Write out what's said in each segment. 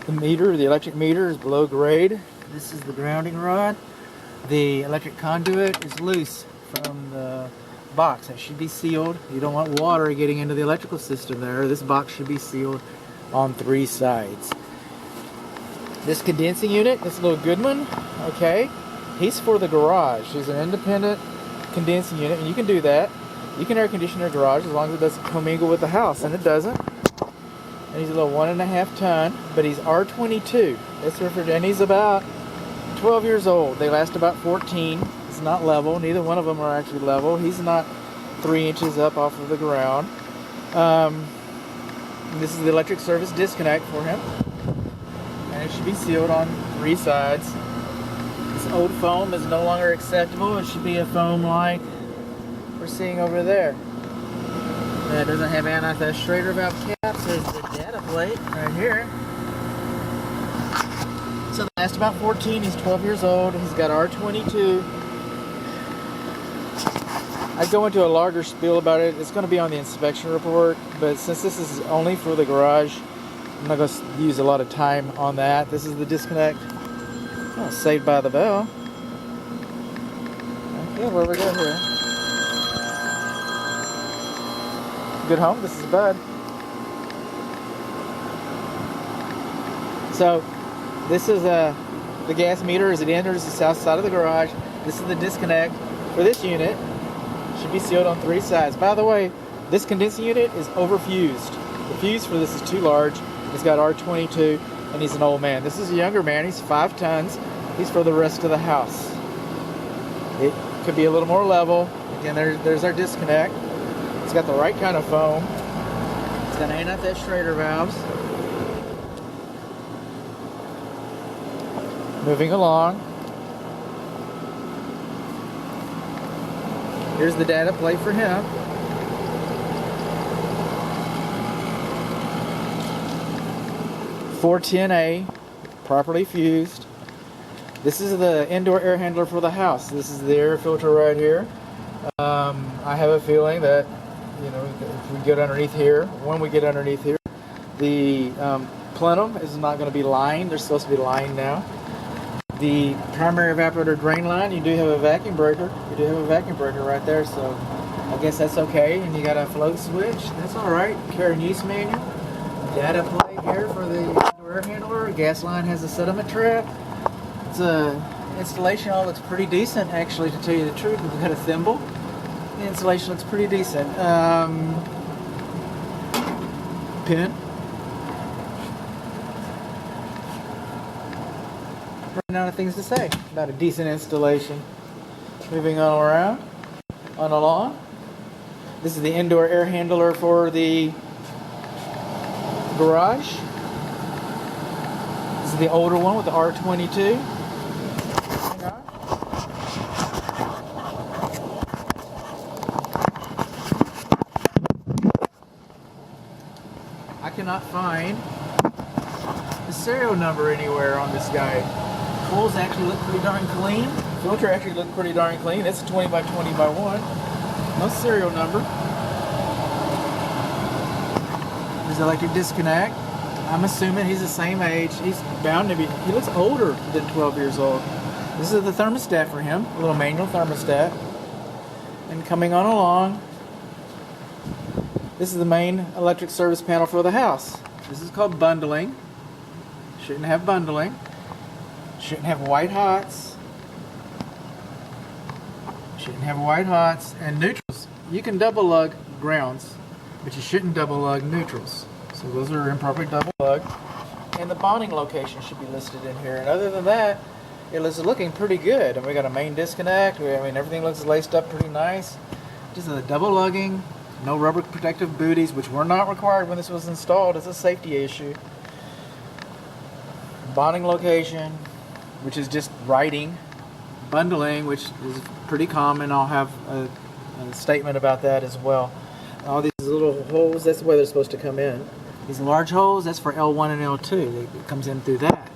The meter, the electric meter is below grade. This is the grounding rod. The electric conduit is loose from the box. It should be sealed. You don't want water getting into the electrical system there. This box should be sealed on 3 sides. This condensing unit, this little good one, okay, he's for the garage. He's an independent condensing unit, and you can do that. You can air condition your garage as long as it doesn't commingle with the house, and it doesn't. And he's a little 1.5 ton, but he's R22. That's and he's about 12 years old. They last about 14. It's not level. Neither one of them are actually level. He's not 3 inches up off of the ground. This is the electric service disconnect for him. And it should be sealed on 3 sides. This old foam is no longer acceptable. It should be a foam like we're seeing over there. That doesn't have anti-theft Schrader valve caps. There's the data plate right here. So the last about 14, he's 12 years old, he's got R22. I'd go into a larger spiel about it. It's going to be on the inspection report, but since this is only for the garage, I'm not going to use a lot of time on that. This is the disconnect. Oh, saved by the bell. Okay, where we go here? Good home, this is Bud. So, this is the gas meter as it enters the south side of the garage. This is the disconnect for this unit. Should be sealed on 3 sides. By the way, this condensing unit is overfused. The fuse for this is too large. He's got R22 and he's an old man. This is a younger man. He's 5 tons. He's for the rest of the house. It could be a little more level. Again, there's our disconnect. It's got the right kind of foam. It's got anti-theft Schrader valves. Moving along. Here's the data plate for him. .410A, properly fused. This is the indoor air handler for the house. This is the air filter right here. I have a feeling that, you know, if we get underneath here, when we get underneath here, the plenum is not going to be lined. They're supposed to be lined now. The primary evaporator drain line, you do have a vacuum breaker. You do have a vacuum breaker right there, so I guess that's okay. And you got a float switch. That's all right. Care and use manual. Data plate here for the indoor air handler. Gas line has a sediment trap. It's a installation all looks pretty decent, actually, to tell you the truth. We've got a thimble. The installation looks pretty decent. Pin. Running out of things to say about a decent installation. Moving on around, on along. This is the indoor air handler for the garage. This is the older one with the R22. Hang on. I cannot find the serial number anywhere on this guy. Coils actually look pretty darn clean. Filter actually look pretty darn clean. It's a 20 by 20 by 1. No serial number. There's electric disconnect. I'm assuming he's the same age. He's bound to be. He looks older than 12 years old. This is the thermostat for him. A little manual thermostat. And coming on along, this is the main electric service panel for the house. This is called bundling. Shouldn't have bundling. Shouldn't have white hots. Shouldn't have white hots and neutrals. You can double lug grounds, but you shouldn't double lug neutrals. So those are improper double lug. And the bonding location should be listed in here. And other than that, it is looking pretty good. And we got a main disconnect. I mean, everything looks laced up pretty nice. Just a double lugging, no rubber protective booties, which were not required when this was installed. It's a safety issue. Bonding location, which is just writing. Bundling, which is pretty common. I'll have a statement about that as well. All these little holes, that's where they're supposed to come in. These large holes, that's for L1 and L2. It comes in through that.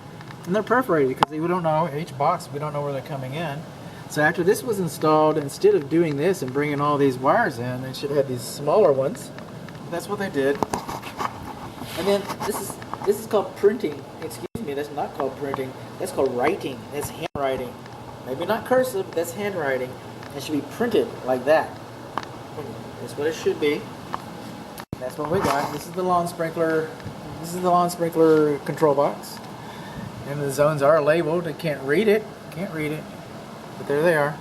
And they're perforated because we don't know, each box, we don't know where they're coming in. So after this was installed, instead of doing this and bringing all these wires in, they should have these smaller ones. That's what they did. And then this is This is called printing. Excuse me, that's not called printing. That's called writing. That's handwriting. Maybe not cursive, but that's handwriting. It should be printed like that. That's what it should be. That's what we got. This is the lawn sprinkler. This is the lawn sprinkler control box. And the zones are labeled. I can't read it. But there they are.